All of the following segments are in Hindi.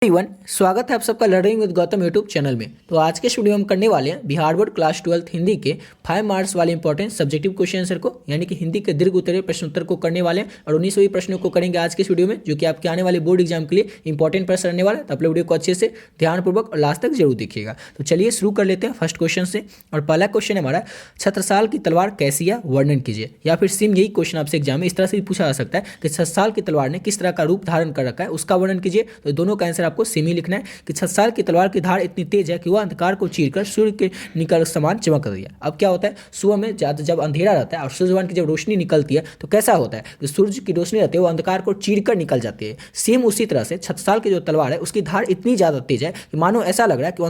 एवरीवन, स्वागत है आप सबका learning with Gautam YouTube channel में। तो आज के वीडियो में हम करने वाले हैं बिहार बोर्ड क्लास 12 हिंदी के 5 मार्क्स वाले इंपॉर्टेंट सब्जेक्टिव क्वेश्चन आंसर को, यानी कि हिंदी के दीर्घ उत्तरीय प्रश्न उत्तर को करने वाले हैं और 19 प्रश्नों को करेंगे आज के इस वीडियो में, जो कि आपके आने वाले बोर्ड एग्जाम के लिए इंपॉर्टेंट प्रश्न रहने वाला है। तो आप लोग वीडियो को अच्छे से ध्यानपूर्वक और लास्ट तक जरूर देखिएगा। तो चलिए शुरू कर लेते हैं फर्स्ट क्वेश्चन से। और पहला क्वेश्चन है हमारा, छत्रसाल की तलवार कैसी है वर्णन कीजिए। या फिर सेम यही क्वेश्चन आपसे एग्जाम में इस तरह से भी पूछा जा सकता है कि छत्रसाल की तलवार ने किस तरह का रूप धारण कर रखा है, उसका वर्णन कीजिए। तो दोनों का आंसर आपको सेम ही लिखना है कि छत्रसाल की तलवार की धार इतनी तेज है कि वह अंधकार को चीरकर सूर्य के निकल समान चमक रही है। अब क्या होता है, सुबह में जब अंधेरा रहता है और सूर्य भगवान की जब रोशनी निकलती है तो कैसा होता है कि सूर्य की रोशनी रहती है वो अंधकार को चीरकर निकल जाती है। सेम उसी तरह से छत्रसाल की जो तलवार है उसकी धार इतनी ज़्यादा तेज है कि मानो ऐसा लग रहा है कि वो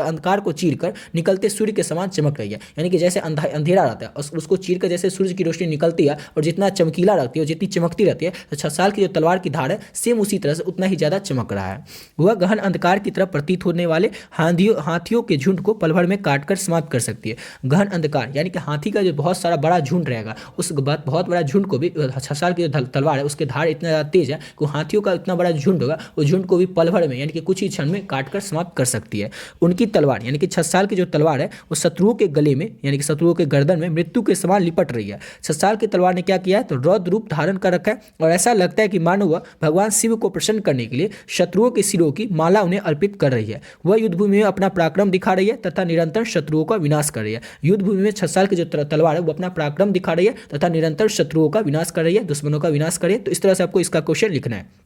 अंधकार को चीरकर निकलते सूर्य के समान चमक रही है। यानी कि जैसे अंधेरा रहता है और उसको चीरकर जैसे सूर्य की रोशनी निकलती है और जितना चमकीला रहती है, जितनी चमकती रहती है, तो छत्रसाल की जो तलवार की धार है सेम उसी तरह से उतना ही ज़्यादा चमक रहा है। वह गहन अंधकार की तरफ प्रतीत होने वाले हाथियों के झुंड को पल भर में काटकर समाप्त कर सकती है। गहन अंधकार यानी कि हाथी का जो बहुत सारा बड़ा झुंड रहेगा, उस बहुत बड़ा झुंड को भी छत्रसाल की जो तलवार है उसके धार इतना ज़्यादा तेज है कि हाथियों का इतना बड़ा झुंड होगा, उस झुंड को भी पल भर में यानी कि कुछ ही क्षण में काटकर समाप्त कर सकती है। उनकी तलवार यानी कि छत्रसाल की जो तलवार है वो शत्रुओं के गले में यानी कि शत्रुओं के गर्दन में मृत्यु के समान लिपट रही है। छत्रसाल की तलवार ने क्या किया है, तो रौद्र रूप धारण कर रखा है और ऐसा लगता है कि मानो वह भगवान शिव को प्रसन्न करने के लिए शत्रुओं के सिरों की माला उन्हें अर्पित कर रही है। वह युद्धभूमि में अपना पराक्रम दिखा रही है तथा निरंतर शत्रुओं का विनाश कर रही है। युद्धभूमि में छत्रसाल की जो तलवार है वो अपना पराक्रम दिखा रही है तथा निरंतर शत्रुओं का विनाश कर रही है, दुश्मनों का विनाश कर रही है। तो इस तरह से आपको इसका क्वेश्चन लिखना है।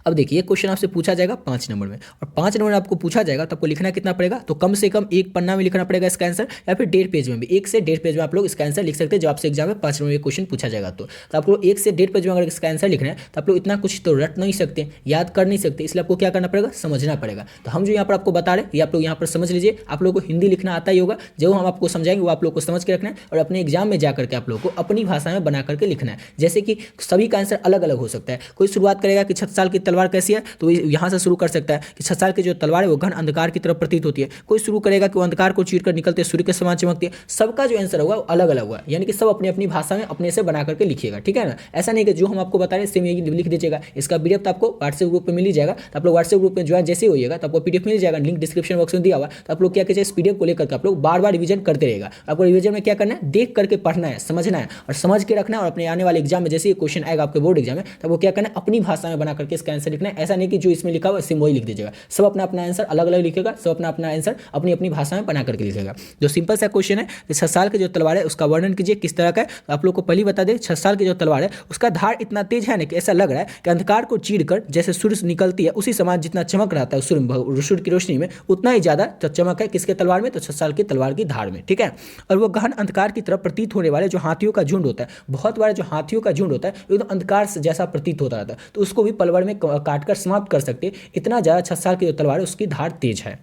अब देखिए, ये क्वेश्चन आपसे पूछा जाएगा 5 नंबर में और 5 नंबर में आपको पूछा जाएगा तो आपको लिखना कितना पड़ेगा, तो कम से कम एक पन्ना में लिखना पड़ेगा इसका आंसर, या फिर 1.5 पेज में भी, 1 से 1.5 पेज में आप लोग इसका आंसर लिख सकते हैं। जब आपसे एग्जाम में 5 नंबर में क्वेश्चन पूछा जाएगा तो आप लोग 1 से 1.5 पेज में अगर इसका आंसर लिखना है तो आप लोग इतना कुछ तो रट नहीं सकते, याद कर नहीं सकते, इसलिए आपको क्या करना पड़ेगा, समझना पड़ेगा। तो हम जो यहाँ पर आपको बता रहे हैं ये आप लोग यहाँ पर समझ लीजिए। आप लोग को हिंदी लिखना आता ही होगा, जो हम आपको समझाएंगे वो आप लोग को समझ के रखना है और अपने एग्जाम में जा करके आप लोग को अपनी भाषा में बना करके लिखना है। जैसे कि सभी का आंसर अलग अलग हो सकता है। कोई शुरुआत करेगा कि छत्रसाल की तलवार कैसी है, तो यहाँ से शुरू कर सकता है कि छत्रसाल की जो तलवार है वो घन अंधकार की तरफ प्रतीत होती है। कोई शुरू करेगा कि वो अंधकार को चीरकर निकलते सूर्य के समान चमकती है। सबका जो आंसर होगा वो अलग अलग होगा, यानी कि सब अपनी अपनी भाषा में अपने से बना करके लिखिएगा, ठीक है ना। ऐसा नहीं कि जो हम आपको बता रहे हैं सेम यही लिख दीजिएगा। इसका पीडीएफ तो आपको व्हाट्सएप ग्रुप पर मिल ही जाएगा। तो आप लोग व्हाट्सएप ग्रुप में ज्वाइन जैसे ही होइएगा तो आपको पीडीएफ मिल जाएगा, लिंक डिस्क्रिप्शन बॉक्स में दिया हुआ। तो आप लोग क्या कीजिए, इस पीडीएफ को लेकर के आप लोग बार बार रिवीजन करते रहेगा। आपको रिवीजन में क्या करना है, देख करके पढ़ना है, समझना है और समझ के रखना है। और अपने आने वाले एग्जाम में जैसे ही क्वेश्चन आएगा आपके बोर्ड एग्जाम में, तब वो क्या करना है, अपनी भाषा में बना करके इसका आंसर लिखना है। ऐसा नहीं कि जो इसमें लिखा हुआ सेम वही लिख दीजिएगा। सब अपना अपना आंसर अलग अलग लिखेगा, सब अपना अपना आंसर अपनी अपनी भाषा में बना करके लिखेगा। जो सिंपल सा क्वेश्चन है, छत्रसाल की जो तलवार है उसका वर्णन कीजिए किस तरह का है। तो आप लोग को पहले बता दें, छत्रसाल की जो तलवार है उसका धार इतना तेज है ना कि ऐसा लग रहा है कि अंधकार को चीरकर जैसे सूर्य निकलती है उसी समान जितना चमक रहता है सूर्य की रोशनी में, उतना ही ज्यादा चमक है किसके तलवार में, तो छत्रसाल की तलवार की धार में, ठीक है। और वो गहन अंधकार की तरफ प्रतीत होने वाले जो हाथियों का झुंड होता है, बहुत बड़ा जो हाथियों का झुंड होता है एकदम अंधकार जैसा प्रतीत होता रहता है, तो उसको भी पल भर में काटकर समाप्त कर सकते हैं। इतना ज्यादा छत्रसाल की जो तलवार है उसकी धार तेज है।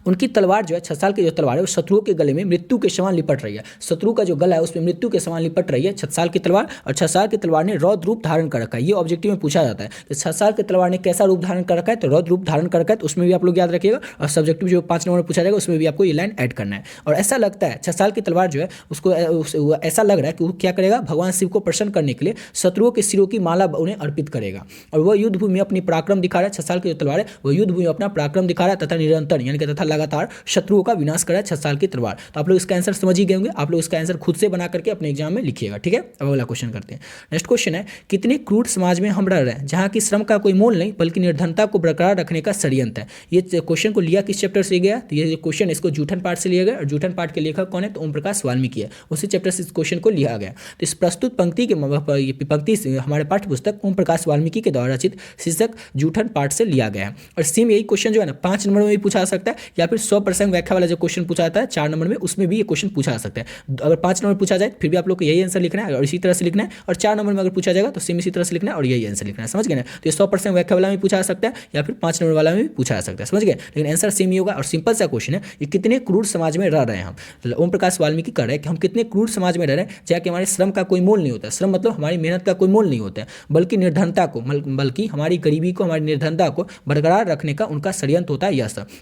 उनकी तलवार जो है, छत्रसाल की जो तलवार है वो शत्रुओं के गले में मृत्यु के समान लिपट रही है। शत्रु का जो गला है उसमें मृत्यु के समान लिपट रही है छत्रसाल की तलवार। और छत्रसाल की तलवार ने रौद्र रूप धारण कर रखा है। ये ऑब्जेक्टिव में पूछा जाता है कि छत्रसाल की तलवार ने कैसा रूप धारण कर रखा है, तो रौद्र रूप धारण कर रखा है। तो उसमें भी आप लोग याद रखिएगा। और सब्जेक्टिव जो 5 नंबर पूछा जाएगा उसमें भी आपको ये लाइन ऐड करना है। और ऐसा लगता है छत्रसाल की तलवार जो है उसको ऐसा लग रहा है कि वो क्या करेगा, भगवान शिव को प्रसन्न करने के लिए शत्रुओं के सिरों की माला उन्हें अर्पित करेगा। और वह युद्धभूमि में अपनी पराक्रम दिखा रहा है। छत्रसाल की जो तलवार है वो युद्धभूमि में अपना पराक्रम दिखा रहा है तथा निरंतर यानी कि तथा लगातार शत्रुओं का विनाश करा है छत्रसाल की तलवार। तो आप लोग इसका आंसर समझ ही गए होंगे। आप लोग इसका आंसर खुद से बना करके अपने एग्जाम में लिखिएगा, ठीक है। अब अगला क्वेश्चन करते हैं। नेक्स्ट क्वेश्चन है, कितने क्रूर समाज में हम रह रहे हैं जहां की श्रम का कोई मोल नहीं बल्कि निर्धनता को बरकरार रखने का षड्यंत्र है। ये क्वेश्चन को लिया किस चैप्टर से गया, तो ये क्वेश्चन इसको जूठन पाठ से लिया गया। और जूठन पाठ के लेखक कौन है, तो ओम प्रकाश वाल्मीकि है। उसी चैप्टर से इस क्वेश्चन को लिया गया। तो इस प्रस्तुत पंक्ति से हमारे पाठ्य पुस्तक ओम प्रकाश वाल्मीकि के द्वारा रचित शीर्षक जूठन पाठ से लिया गया है। और सेम यही क्वेश्चन जो है ना 5 नंबर में भी पूछा जा सकता है, या फिर 100% व्याख्या वाला जो क्वेश्चन पूछा जाता है 4 नंबर में, उसमें भी ये क्वेश्चन पूछा जा सकता है। अगर 5 नंबर पूछा जाए फिर भी आप लोग को यही आंसर लिखना है और इसी तरह से लिखना है। और 4 नंबर में अगर पूछा जाएगा तो सेम इसी तरह से लिखना है और यही आंसर लिखना है, समझ गए ना। तो ये 100% व्याख्या वाला में पूछा जा सकता है या फिर 5 नंबर वाला में भी पूछा जा सकता है, समझ गए। लेकिन आंसर सेम ही होगा। और सिंपल सा क्वेश्चन है, ये कितने क्रूर समाज में रह रहे हैं हम। तो ओम प्रकाश वाल्मीकि कह रहे हैं कि हम कितने क्रूर समाज में रह रहे हैं जहाँ कि हमारे श्रम का कोई मोल नहीं होता। श्रम मतलब हमारी मेहनत का कोई मोल नहीं होता है, बल्कि निर्धनता को, बल्कि हमारी गरीबी को, हमारी निर्धनता को बरकरार रखने का उनका षड्यंत्र होता है।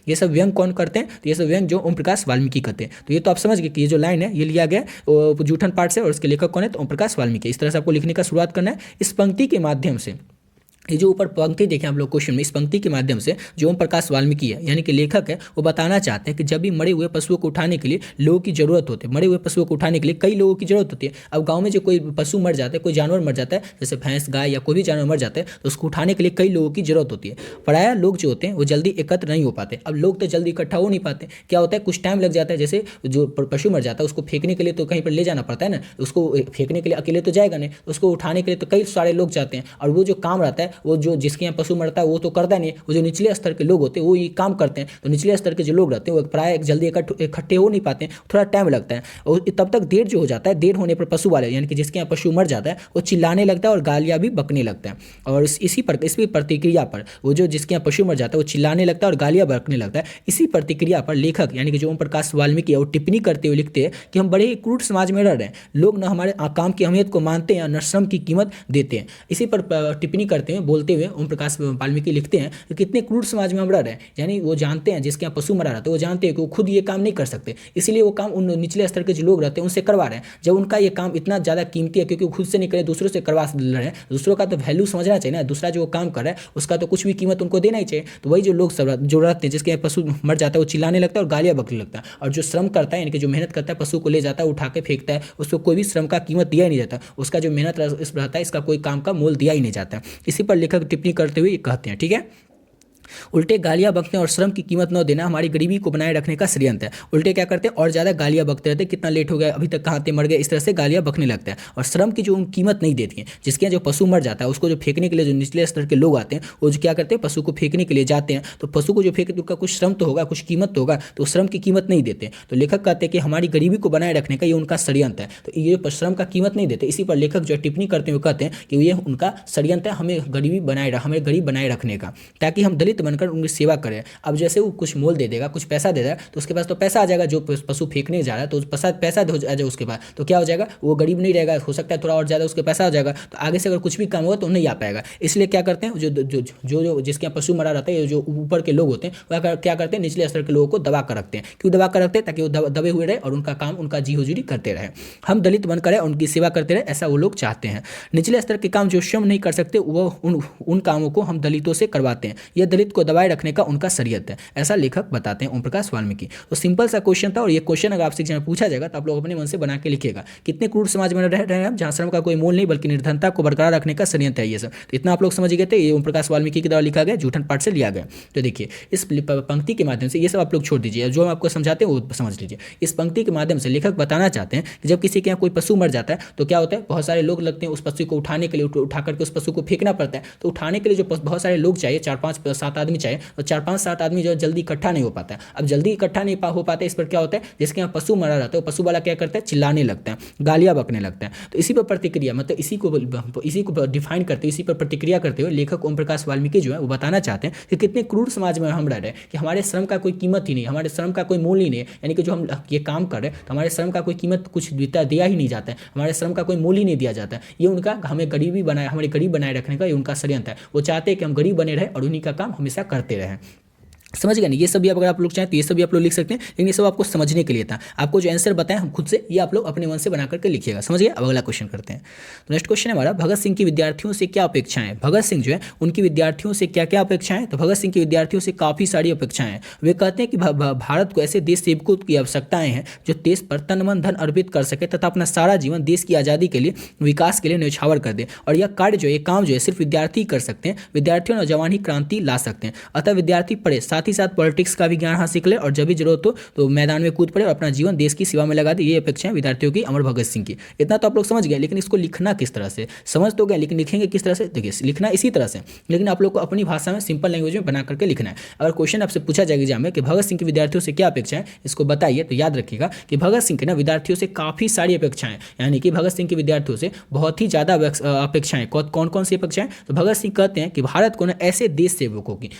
ये सब व्यंग कौन करते हैं, तो ये सब व्यंग जो ओम प्रकाश वाल्मीकि करते हैं। तो ये तो आप समझ गए कि ये जो लाइन है ये लिया गया जूठन पाठ से और इसके लेखक कौन है, तो ओम प्रकाश वाल्मीकि। इस तरह से आपको लिखने का शुरुआत करना है। इस पंक्ति के माध्यम से ये जो ऊपर पंक्ति देखें हम लोग क्वेश्चन में, इस पंक्ति के माध्यम से जो ओम प्रकाश वाल्मीकि है यानी कि लेखक है, वो बताना चाहते हैं कि जब भी मरे हुए पशुओं को उठाने के लिए लोगों की जरूरत होती है, मरे हुए पशुओं को उठाने के लिए कई लोगों की जरूरत होती है। अब गाँव में जो कोई पशु मर जाता है, कोई जानवर मर जाता है, जैसे भैंस गाय या कोई भी जानवर मर जाता है, तो उसको उठाने के लिए कई लोगों की जरूरत होती है। प्रायः लोग जो होते हैं वो जल्दी एकत्र नहीं हो पाते। अब लोग तो जल्दी इकट्ठा हो नहीं पाते, क्या होता है कुछ टाइम लग जाता है। जैसे जो पशु मर जाता है उसको फेंकने के लिए तो कहीं पर ले जाना पड़ता है ना, उसको फेंकने के लिए अकेले तो जाएगा नहीं, उसको उठाने के लिए तो कई सारे लोग जाते हैं। और वो जो काम रहता है, वो जो जिसके यहाँ पशु मरता है वो तो करता नहीं, वो जो निचले स्तर के लोग होते हैं वो ये काम करते हैं। तो निचले स्तर के जो लोग रहते हैं वो प्राय जल्दी इकट्ठे हो नहीं पाते हैं, थोड़ा टाइम लगता है। और तब तक देर जो हो जाता है, देर होने पर पशु वाले यानी कि जिसके यहाँ पशु मर जाता है वो चिल्लाने लगता है और गालियाँ भी बकने लगता है। और इसी प्रतिक्रिया पर वो जो जिसके यहाँ पशु मर जाता है वो चिल्लाने लगता है और गालियाँ बकने लगता है। इसी प्रतिक्रिया पर लेखक यानी कि जो ओम प्रकाश वाल्मीकि है वो टिप्पणी करते हुए लिखते हैं कि हम बड़े ही क्रूर समाज में रह रहे हैं, लोग न हमारे काम की अहमियत को मानते हैं, न श्रम की कीमत देते हैं। इसी पर टिप्पणी करते हुए बोलते हुए ओम प्रकाश वाल्मीकि लिखते हैं कि कितने क्रूर समाज में हम रह रहे हैं। यानी वो जानते हैं जिसके यहाँ पशु मरा रहता है, वो जानते हैं कि वो खुद ये काम नहीं कर सकते, इसलिए वो काम उन निचले स्तर के जो लोग रहते हैं उनसे करवा रहे हैं। जब उनका ये काम इतना ज़्यादा कीमती है क्योंकि वो खुद से नहीं करे, दूसरों से करवा रहे हैं, दूसरों का तो वैल्यू समझना चाहिए ना, दूसरा जो काम कर रहा है उसका तो कुछ भी कीमत उनको देना ही चाहिए। तो वही जो लोग सब जो रहते हैं जिसके यहाँ पशु मर जाता है वो चिल्लाने लगता है और गालियाँ बकने लगता है। और जो श्रम करता है यानी कि जो मेहनत करता है, पशु को ले जाता है, उठा के फेंकता है, उसको कोई भी श्रम का कीमत दिया ही नहीं जाता, उसका जो मेहनत रहता है इसका कोई काम का मोल दिया ही नहीं जाता। इसी पर लेखक टिप्पणी करते हुए कहते हैं, ठीक है, उल्टे गालियां बकते हैं और श्रम की कीमत न देना हमारी गरीबी को बनाए रखने का षड्यंत्र है। उल्टे क्या करते हैं और ज़्यादा गालियां बकते रहते हैं, कितना लेट हो गया, अभी तक कहाँ थे, मर गए, इस तरह से गालियां बकने लगते हैं। और श्रम की जो कीमत नहीं देती है, जिसके यहाँ जो पशु मर जाता है उसको जो फेंकने के लिए जो निचले स्तर के लोग आते हैं वो जो क्या करते हैं, पशु को फेंकने के लिए जाते हैं। तो पशु को जो फेंकते हैं उसका कुछ श्रम तो होगा, कुछ कीमत तो होगा, तो श्रम की कीमत नहीं देते। तो लेखक कहते हैं कि हमारी गरीबी को बनाए रखने का ये उनका षड्यंत्र है। तो ये श्रम का कीमत नहीं देते, इसी पर लेखक जो टिप्पणी करते हुए कहते हैं कि ये उनका षड्यंत्र है, हमें गरीब बनाए रखने का, ताकि हम दलित बनकर उनकी सेवा करें। अब जैसे वो कुछ मोल दे देगा, कुछ पैसा दे देगा, तो उसके पास तो पैसा आ जाएगा, जो पशु फेंकने जा रहा है तो पैसा आ जाएगा उसके पास, तो क्या हो जाएगा, वो गरीब नहीं रहेगा, हो सकता है थोड़ा और ज़्यादा उसके पैसा आ जाएगा, तो आगे से अगर कुछ भी काम होगा तो नहीं आ पाएगा। इसलिए क्या करते हैं, जो जिसके यहाँ पशु मरा रहता है, जो ऊपर के लोग होते हैं वह क्या करते हैं, निचले स्तर के लोगों को दबा कर रखते हैं। क्यों दबा कर रखते हैं, ताकि वो दबे हुए रहे और उनका काम, उनका जी हुजूरी करते रहे, हम दलित बनकर रहे, उनकी सेवा करते रहे, ऐसा वो लोग चाहते हैं। निचले स्तर के काम जो स्वयं नहीं कर सकते वो उन कामों को हम दलितों से करवाते हैं। यह दलित को दबाए रखने का उनका षड्यंत्र है, ऐसा लेखक बताते हैं ओम प्रकाश वाल्मीकि। तो सिंपल सा क्वेश्चन था, और ये क्वेश्चन अगर आपसे एग्जाम में पूछा जाएगा तो आप लोग अपने मन से बना के लिखिएगा, कितने क्रूर समाज में रह रहे हैं जहाँ श्रम का कोई मोल नहीं बल्कि निर्धनता को बरकरार रखने का षड्यंत्र है ये सब। तो इतना आप लोग समझ गए थे, ये ओम प्रकाश वाल्मीकि के द्वारा लिखा गया, जूठन पाठ से लिया गया। तो देखिए इस पंक्ति के माध्यम से ये सब आप लोग छोड़ दीजिए, जो हम आपको समझाते हैं वो समझ लीजिए। इस पंक्ति के माध्यम से लेखक बताना चाहते हैं कि जब किसी के यहाँ कोई पशु मर जाता है तो क्या होता है, बहुत सारे लोग लगते हैं उस पशु को उठाने के लिए, उठा करके उस पशु को फेंकना पड़ता है। तो उठाने के लिए जो बहुत सारे लोग चाहिए, 4-5-7 आदमी चाहिए, तो 4-5-7 आदमी जो जल्दी इकट्ठा नहीं हो पाता है। अब जल्दी इकट्ठा नहीं हो पाता है, इस पर क्या होता है, जिसके यहाँ पशु मरा रहता है पशु वाला क्या करता है, चिल्लाने लगता है, गालियाँ बकने लगता है। तो इसी पर प्रतिक्रिया, मतलब इसी को डिफाइन करते हुए, इसी पर प्रतिक्रिया करते हुए लेखक ओम प्रकाश वाल्मीकि जो है वो बताना चाहते हैं कि कितने क्रूर समाज में हम रह रहे हैं, कि हमारे श्रम का कोई कीमत ही नहीं, हमारे श्रम का कोई मोल ही नहीं है। यानी कि जो हम ये काम कर रहे हैं तो हमारे श्रम का कोई कीमत कुछ दिया ही नहीं जाता है, हमारे श्रम का कोई मोल ही नहीं दिया जाता है। ये उनका हमें हमारे गरीब बनाए रखने का ये उनका षड्यंत्र है। वो चाहते हैं कि हम गरीब बने रहे और उन्हीं का काम हमेशा करते रहें। समझ गए नहीं, ये सब भी अगर आप लोग चाहें तो ये सब भी आप लोग लिख सकते हैं, लेकिन ये सब आपको समझने के लिए था। आपको जो आंसर बताएं हम खुद से, ये आप लोग अपने मन से बना करके लिखिएगा। समझ गए। अब अगला क्वेश्चन करते हैं। तो नेक्स्ट क्वेश्चन है हमारा, भगत सिंह की विद्यार्थियों से क्या अपेक्षाएं। भगत सिंह जो है उनकी विद्यार्थियों से क्या क्या अपेक्षाएं। तो भगत सिंह की विद्यार्थियों से काफ़ी सारी अपेक्षाएं हैं। वे कहते हैं कि भारत को ऐसे देश सेवकों की आवश्यकताएं हैं जो देश पर तन मन धन अर्पित कर सके तथा अपना सारा जीवन देश की आज़ादी के लिए, विकास के लिए न्यौछावर कर दे। और यह कार्य जो है, काम जो है सिर्फ विद्यार्थी कर सकते हैं। विद्यार्थियों नौजवान ही क्रांति ला सकते हैं। अतः विद्यार्थी पढ़े, साथ ही साथ पॉलिटिक्स का भी ज्ञान हासिल करे और जब भी जरूरत हो तो मैदान में कूद पड़े और अपना जीवन देश की सेवा में लगा दे। ये अपेक्षाएं विद्यार्थियों की अमर भगत सिंह की। इतना तो आप लोग समझ गए, लेकिन इसको लिखना किस तरह से, समझ तो गए, लेकिन लिखेंगे किस तरह से। देखिए लिखना इसी तरह से, लेकिन आप लोग को अपनी भाषा में सिंपल लैंग्वेज में बना करके लिखना है। अगर क्वेश्चन आपसे पूछा जाएगा एग्जाम में कि भगत सिंह की विद्यार्थियों से क्या अपेक्षा है, इसको बताइए, तो याद रखिएगा कि भगत सिंह के ना विद्यार्थियों से काफ़ी सारी अपेक्षाएं, यानी कि भगत सिंह के विद्यार्थियों से बहुत ही ज़्यादा अपेक्षाएं। कौन कौन सी अपेक्षाएं। तो भगत सिंह कहते हैं कि भारत को ना ऐसे देश सेवकों की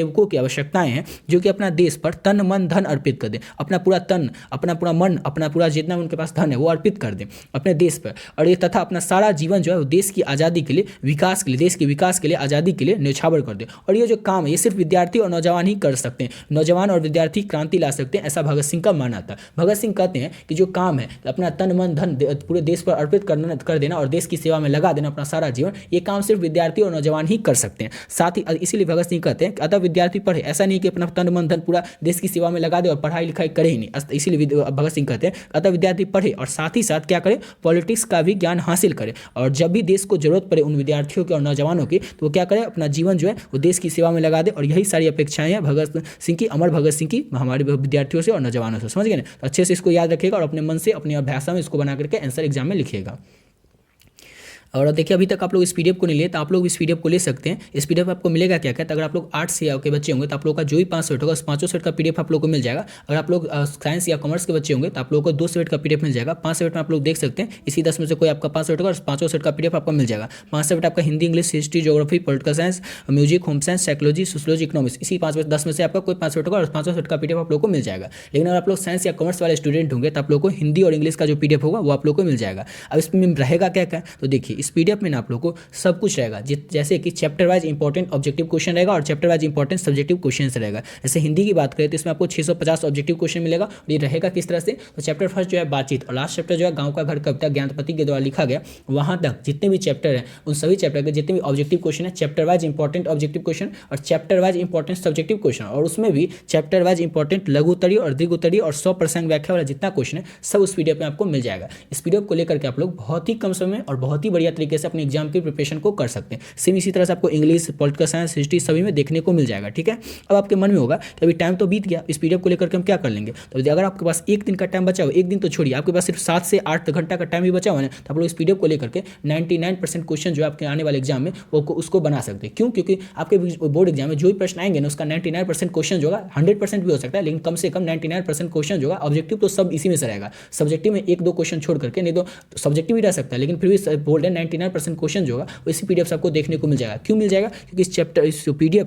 सेवकों की आवश्यकताएं हैं जो कि अपना देश पर तन मन धन अर्पित कर दें, अपना पूरा तन, अपना पूरा मन, अपना पूरा जितना उनके पास धन है वो अर्पित कर दें अपने देश पर, और ये तथा अपना सारा जीवन जो है वो देश की आज़ादी के लिए, विकास के लिए, देश के विकास के लिए, आज़ादी के लिए न्यौछावर कर दे। और ये जो काम है ये सिर्फ विद्यार्थी और नौजवान ही कर सकते हैं, नौजवान और विद्यार्थी क्रांति ला सकते हैं, ऐसा भगत सिंह का मानना था। भगत सिंह कहते हैं कि जो काम है अपना तन मन धन पूरे देश पर अर्पित कर देना और देश की सेवा में लगा देना अपना सारा जीवन, ये काम सिर्फ विद्यार्थी और नौजवान ही कर सकते हैं। साथ ही इसीलिए भगत सिंह कहते हैं कि अतः विद्यार्थी पढ़े, ऐसा नहीं कि अपना तन मन धन पूरा देश की सेवा में लगा दे और पढ़ाई लिखाई करे ही नहीं। इसीलिए भगत सिंह कहते हैं अतः विद्यार्थी पढ़े और साथ ही साथ क्या करे, पॉलिटिक्स का भी ज्ञान हासिल करे, और जब भी देश को जरूरत पड़े उन विद्यार्थियों की और नौजवानों की, तो वो क्या करे, अपना जीवन जो है वो देश की सेवा में लगा दे। और यही सारी अपेक्षाएं हैं भगत सिंह की, अमर भगत सिंह की, हमारे विद्यार्थियों से और नौजवानों से। समझ गए ना? तो अच्छे से इसको याद रखिएगा और अपने मन से, अपनी भाषा में इसको बना करके आंसर एग्जाम में लिखिएगा। और देखिए अभी तक आप लोग इस पीडीएफ को नहीं लिए तो आप लोग इस पीडीएफ को ले सकते हैं। इस पीडीएफ आपको मिलेगा क्या क्या, तो अगर आप लोग आर्ट्स या के बच्चे होंगे तो आप लोग का जो भी 5 सेट होगा उस 5 सेट का पीडीएफ आप लोग को मिल जाएगा। अगर आप लोग साइंस या कॉमर्स के बच्चे होंगे तो आप लोगों को 2 सेट का पीडीएफ मिल जाएगा। 5 सेट में आप लोग देख सकते हैं इसी 10 में से कोई आपका 5 सेट होगा और 5 सेट का पीडीएफ आपको मिल जाएगा। 5 सेट आपका Hindi, English, history, geography, political science, music, home science, psychology, sociology, economics, इसी 10 में से आपका कोई 5 सेट होगा और 5 सेट का पीडीएफ आप लोग को मिल जाएगा। लेकिन अगर आप लोग साइंस या कॉमर्स वाले स्टूडेंट होंगे तो आप लोग को हिंदी और इंग्लिश का जो पीडीएफ होगा वो आप लोग को मिल जाएगा। अब इसमें रहेगा क्या क्या, तो देखिए इस पीडीएफ में ना आप लोग को सब कुछ रहेगा, जैसे कि chapter wise important objective question रहेगा और chapter wise important subjective question रहेगा। जैसे हिंदी की बात करें तो इसमें आपको 650 ऑब्जेक्टिव क्वेश्चन मिलेगा। और ये रहेगा किस तरह से, तो चैप्टर फर्स्ट जो है बातचीत, और लास्ट चैप्टर जो है गांव का घर कविता ज्ञानपति के द्वारा लिखा गया, वहां तक जितने भी चैप्टर हैं उन सभी चैप्टर के जितने भी ऑब्जेक्टिव क्वेश्चन है, chapter wise important objective question और chapter wise important subjective question, और उसमें भी चैप्टर वाइज इंपॉर्टेंट लघु उत्तरीय और दीर्घ उत्तरीय और 100 प्रसंग व्याख्या वाला जितना क्वेश्चन है सब उस पीडीएफ में आपको मिल जाएगा। इस पीडीएफ को लेकर के आप लोग बहुत ही कम समय में और बहुत ही बढ़िया तरीके से अपने एग्जाम की प्रिपरेशन को कर सकते हैं। सेम इसी तरह से आपको इंग्लिश, पॉलिटिकल साइंस, हिस्ट्री सभी में देखने को मिल जाएगा। ठीक है, अब आपके मन में होगा कि अभी टाइम तो बीत गया, इस पीडीएफ को लेकर के हम क्या कर लेंगे। तो अगर आपके पास एक दिन का टाइम बचा हो, एक दिन तो छोड़िए, आपके पास सिर्फ 7 से 8 घंटा का टाइम भी बचा हुआ है, तो आप लोग इस पीडीएफ को लेकर के 99% क्वेश्चन जो आपके आने वाले एग्जाम में वो उसको बना सकते हैं। क्यों? क्योंकि आपके बोर्ड एग्जाम में जो भी प्रश्न आएंगे ना उसका 99% क्वेश्चन जो होगा, 100% भी हो सकता है लेकिन कम से कम 99% क्वेश्चन जो होगा, ऑब्जेक्टिव तो सब इसी में से रहेगा। सब्जेक्टिव में 1-2 क्वेश्चन छोड़ करके, नहीं तो सब्जेक्टिव भी रह सकता है लेकिन फिर भी बोल्ड है 99% क्वेश्चन जो होगा वो इसी पीडीएफ से आपको देखने को मिल जाएगा। क्यों मिल जाएगा? क्योंकि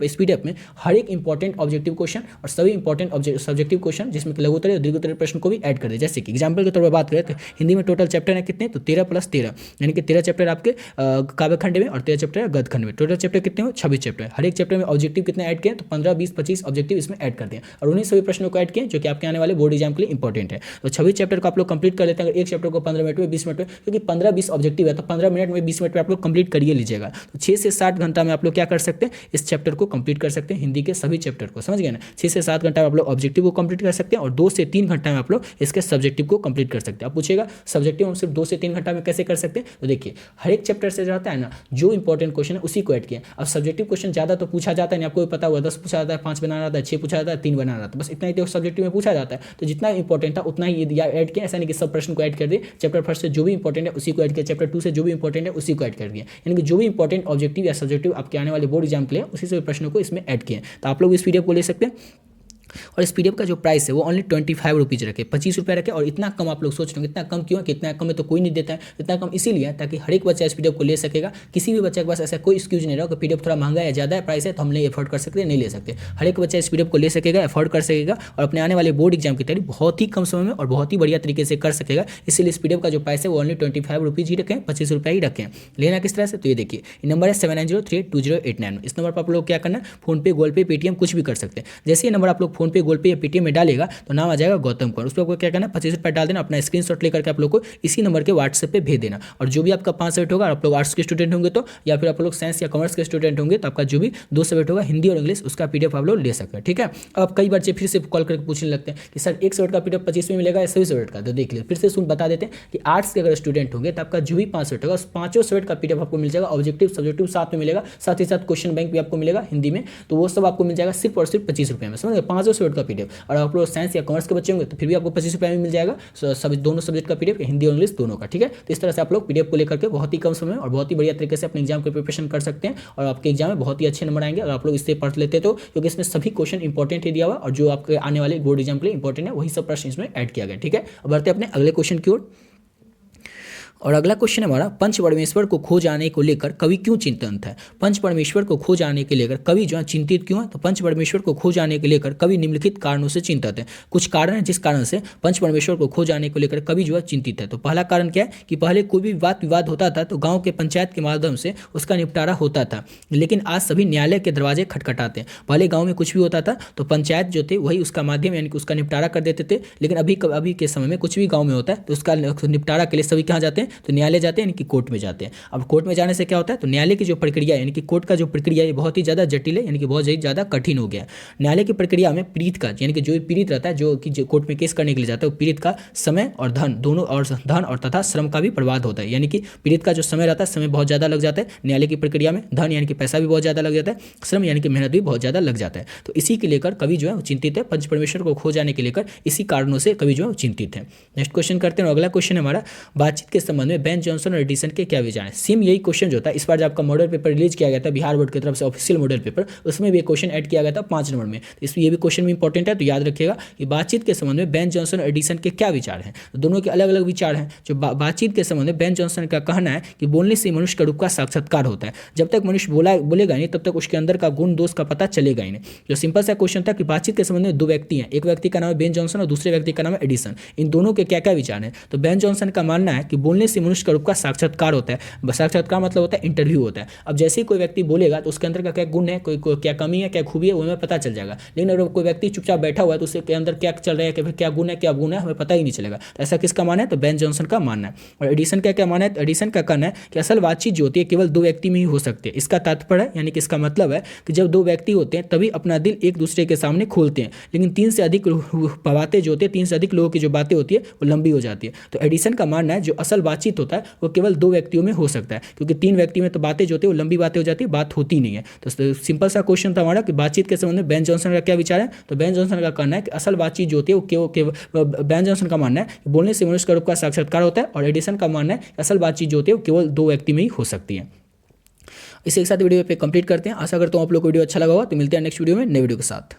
इस पीडीएफ में हर एक इंपॉर्टेंट ऑब्जेक्टिव क्वेश्चन और सभी इंपॉर्टेंट सब्जेक्टिव क्वेश्चन जिसमें लघु उत्तरीय और दीर्घ उत्तरीय प्रश्न को भी ऐड कर दे। जैसे कि एग्जाम्पल के तौर पर बात करें तो हिंदी में टोटल चैप्टर है कितने, तो 13 + 13 यानी कि 13 चैप्टर आपके काव्यखंड में और 13 चैप्टर है गद्यखंड में। टोटल चैप्टर कितने हो? 26 चैप्टर। हर एक चैप्टर में ऑब्जेक्टिव कितने ऐड किए, तो 15, 20, 25 ऑब्जेक्टिव इसमें ऐड कर दिए और उन्हीं सभी प्रश्नों को ऐड किए जो कि आपके आने वाले बोर्ड एग्जाम के लिए इंपॉर्टेंट है। तो 26 चैप्टर को आप लोग कंप्लीट कर लेते हैं। अगर एक चैप्टर को 15 मिनट में, 20 मिनट में, क्योंकि 15-20 ऑब्जेक्टिव है तो 15 मिनट में, 20 मिनट में आप लोग कंप्लीट करिए लीजिएगा। तो 6 से 7 घंटा में आप लोग क्या कर सकते हैं, इस चैप्टर को कंप्लीट कर सकते हैं, हिंदी के सभी चैप्टर को। समझ गए ना? 6 से 7 घंटा में आप लोग ऑब्जेक्टिव को कंप्लीट कर सकते हैं और 2 से 3 घंटा में आप लोग इसके सब्जेक्टिव को कंप्लीट कर सकते हैं। आप पूछेगा सब्जेक्टिव हम सिर्फ 2 से 3 घंटा में कैसे कर सकते हैं, तो देखिए हर एक चैप्टर से जाता है ना जो इंपॉर्टेंट क्वेश्चन है उसी को ऐड किया। अब सब्जेक्टिव क्वेश्चन ज़्यादा तो पूछा जाता है नहीं, आपको पता हुआ 10 पूछा जाता है, 5 बनाना रहता है, 6 पूछा जाता है, 3 बनाना रहता है, बस इतना ही तो सब्जेक्टिव में पूछा जाता है। तो जितना इंपॉर्टेंट था उतना ही ऐड किया, ऐसा नहीं कि सब प्रश्न को ऐड कर दिए। चैप्टर फर्स्ट से जो भी इंपॉर्टेंट है उसी को ऐड किया, चैप्टर 2 से जो भी इंपॉर्टेंट है उसी को ऐड कर दिया। यानी कि जो भी इंपॉर्टेंट ऑब्जेक्टिव या सब्जेक्टिव आपके आने वाले बोर्ड एग्जाम के लिए उसी से प्रश्नों को इसमें ऐड किए। तो आप लोग इस पीडीएफ को ले सकते हैं। और इस पीडीएफ का जो प्राइस है वो ओनली 25 रुपीज़ रखे, 25 रुपये रखे। और इतना कम आप लोग सोच रहे हो इतना कम क्यों है, कि इतना कम में तो कोई नहीं देता है। इतना कम इसीलिए ताकि हर एक बच्चा इस पीडीएफ को ले सकेगा। किसी भी बच्चे के पास ऐसा कोई एक्सक्यूज नहीं रहा कि पीडीएफ थोड़ा महंगा या ज़्यादा है प्राइस है तो हम नहीं अफोर्ड कर सकते, नहीं ले सकते। हर एक बच्चा इस पीडीएफ को ले सकेगा, अफोर्ड कर सकेगा और अपने आने वाले बोर्ड एग्जाम की तैयारी बहुत ही कम समय में और बहुत ही बढ़िया तरीके से कर सकेगा। इसीलिए इस पीडीएफ का जो प्राइस है वो ओनली 25 रुपीज़ ही रखें, 25 रुपये ही रखें। लेना किस तरह से, तो ये देखिए ये नंबर है 79032089। इस नंबर पर आप लोग क्या करना है, फोनपे, गूगल पे, पेटीएम कुछ भी कर सकते हैं। जैसे ये नंबर आप लोग फोनपे, गूगल पे या पेटीएम में डालेगा तो नाम आ जाएगा गौतम कुमार। उस पर आपको क्या करना है, 25 रुपये डाल देना, अपना स्क्रीनशॉट लेकर के आप लोग को इसी नंबर के व्हाट्सएप पे भेज देना। और जो भी आपका 5 सब्जेक्ट होगा, आप लोग आर्ट्स के स्टूडेंट होंगे तो, या फिर आप लोग साइंस या कॉमर्स के स्टूडेंट होंगे तो आपका जो भी 2 सब्जेक्ट होगा हिंदी और इंग्लिश उसका पीडीएफ आप लोग ले सकते हैं। ठीक है, अब कई बार फिर से कॉल करके पूछने लगते हैं कि सर एक सब्जेक्ट का पीडीएफ 25 में मिलेगा या सभी सब्जेक्ट का, तो देख लीजिए फिर से बता देते हैं कि आर्ट्स के अगर स्टूडेंट होंगे तो आपका जो भी 5 सब्जेक्ट होगा उस 5 सब्जेक्ट का पीडीएफ आपको मिल जाएगा। ऑब्जेक्टिव सब्जेक्टिव साथ में मिलेगा, साथ ही साथ क्वेश्चन बैंक भी आपको मिलेगा हिंदी में, तो वो सब आपको मिल जाएगा सिर्फ और सिर्फ 25 रुपये में। समझ गए, 5 सब्जेक्ट का पीडीएफ। और आप लोग साइंस या कॉमर्स के बच्चे होंगे तो फिर भी आपको 25 रुपये में मिल जाएगा सब दोनों सब्जेक्ट का पीडीएफ, हिंदी और इंग्लिश दोनों का। ठीक है, तो इस तरह से आप लोग पीडीएफ को लेकर के बहुत ही कम समय और बहुत ही बढ़िया तरीके से अपने एग्जाम की प्रिपरेशन कर सकते हैं और आपके एग्जाम में बहुत ही अच्छे नंबर आएंगे अगर आप लोग इससे पढ़ लेते तो, क्योंकि इसमें सभी क्वेश्चन इंपॉर्टेंट ही दिया हुआ और जो आपके आने वाले बोर्ड एग्जाम के लिए इंपॉर्टेंट है वही सब प्रश्न इसमें ऐड किया गया। ठीक है, अब बढ़ते हैं अपने अगले क्वेश्चन की ओर। और अगला क्वेश्चन हमारा पंच परमेश्वर को खो जाने को लेकर कवि क्यों चिंतित है। पंच परमेश्वर को खो जाने के लेकर कवि जो है चिंतित क्यों है, तो पंच परमेश्वर को खो जाने के लेकर कवि निम्नलिखित कारणों से चिंतित है। कुछ कारण है जिस कारण से पंच परमेश्वर को खो जाने को लेकर कवि जो है चिंतित है। तो पहला कारण क्या है कि पहले कोई भी वाद विवाद होता था तो गाँव के पंचायत के माध्यम से उसका निपटारा होता था, लेकिन आज सभी न्यायालय के दरवाजे खटखटाते हैं। पहले गाँव में कुछ भी होता था तो पंचायत जो थे वही उसका माध्यम यानी कि उसका निपटारा कर देते थे, लेकिन अभी के समय में कुछ भी गाँव में होता है तो उसका निपटारा के लिए सभी कहाँ जाते हैं, तो न्यायालय जाते हैं, यानी कि कोर्ट में जाते हैं। अब कोर्ट में जाने से क्या होता है, तो न्यायालय की जो प्रक्रिया यानी कि कोर्ट का जो प्रक्रिया है बहुत ही ज़्यादा जटिल है, यानी कि बहुत ज़्यादा कठिन हो गया है। न्यायालय की प्रक्रिया में पीड़ित का यानी कि जो पीड़ित रहता है जो कि कोर्ट में केस करने के लिए जाता है वो पीड़ित का समय और धन दोनों और धन और तथा श्रम का भी बर्बाद होता है। यानी कि पीड़ित का जो समय रहता है समय बहुत ज़्यादा लग जाता है न्यायालय की प्रक्रिया में, धन यानी कि पैसा भी बहुत ज़्यादा लग जाता है, श्रम यानी कि मेहनत भी बहुत ज़्यादा लग जाता है। तो इसी के लेकर कवि जो है चिंतित है, पंच परमेश्वर को खो जाने के लेकर इसी कारणों से कवि जो है चिंतित है। नेक्स्ट क्वेश्चन करते हैं। अगला क्वेश्चन हमारा बातचीत के संबंध में बेन जॉनसन और एडिसन के क्या विचार हैं। सेम यही क्वेश्चन जो था इस बार जो आपका मॉडल पेपर रिलीज किया गया था बिहार बोर्ड की तरफ से ऑफिशियल मॉडल पेपर, उसमें भी क्वेश्चन ऐड किया गया था 5 नंबर में। तो इसमें ये भी क्वेश्चन भी इंपॉर्टेंट है, तो याद रखिएगा कि बातचीत के संबंध में बेन जॉनसन और एडिसन के क्या विचार हैं। तो दोनों के अलग अलग विचार हैं। जो बातचीत के संबंध में बेन जॉनसन का कहना है कि बोलने से मनुष्य का रूप का साक्षात्कार होता है। जब तक मनुष्य बोलेगा नहीं तब तक उसके अंदर का गुण दोष का पता चलेगा ही नहीं। जो सिंपल सा क्वेश्चन था कि बातचीत के संबंध में 2 व्यक्ति हैं, एक व्यक्ति का नाम है बेन जॉनसन और दूसरे व्यक्ति का नाम है एडिसन, इन दोनों के क्या क्या विचार हैं। तो बेन जॉनसन का मानना है कि बोलने से मनुष्य का रूप का साक्षात्कार होता है। साक्षात्कार मतलब होता है इंटरव्यू होता है। अब जैसे ही कोई व्यक्ति बोलेगा तो उसके अंदर का क्या गुण है, कोई क्या कमी है, क्या खूबी है, वो हमें पता चल जाएगा। लेकिन अगर कोई व्यक्ति चुपचाप बैठा हुआ है तो उसके अंदर क्या चल रहा है, क्या गुण है, क्या गुण है, हमें पता ही नहीं चलेगा। तो ऐसा किसका मानना है, तो बेन जॉनसन का मानना है। और एडिसन का क्या मानना है, तो एडिसन का कहना है कि असल बातचीत जो होती है केवल 2 व्यक्ति में ही हो सकती है। इसका तात्पर्य है यानी कि इसका मतलब है कि जब 2 व्यक्ति होते हैं तभी अपना दिल एक दूसरे के सामने खोलते हैं, लेकिन 3 से अधिक बातें जो होती है, 3 से अधिक लोगों की जो बातें होती है वो लंबी हो जाती है। तो एडिसन का मानना है जो असल बातचीत होता है वो केवल 2 व्यक्तियों में हो सकता है, क्योंकि 3 व्यक्ति में तो बातें जो होती है वो लंबी बातें हो जाती है, बात होती नहीं है। तो सिंपल सा क्वेश्चन था हमारा कि बातचीत के संबंध में बेन जॉनसन का क्या विचार है। तो बेन जॉनसन का कहना है कि असल बातचीत जो होती है वो केवल बेन जॉनसन का मानना है कि बोलने से मनुष्य का रूप का साक्षात्कार होता है, और एडिसन का मानना है कि असल बातचीत जो होती है वो केवल 2 व्यक्ति में ही हो सकती है। इसी के साथ वीडियो पे कंप्लीट करते हैं। आशा करता हूँ आप लोग को वीडियो अच्छा लगा होगा। तो मिलते हैं नेक्स्ट वीडियो में नए वीडियो के साथ।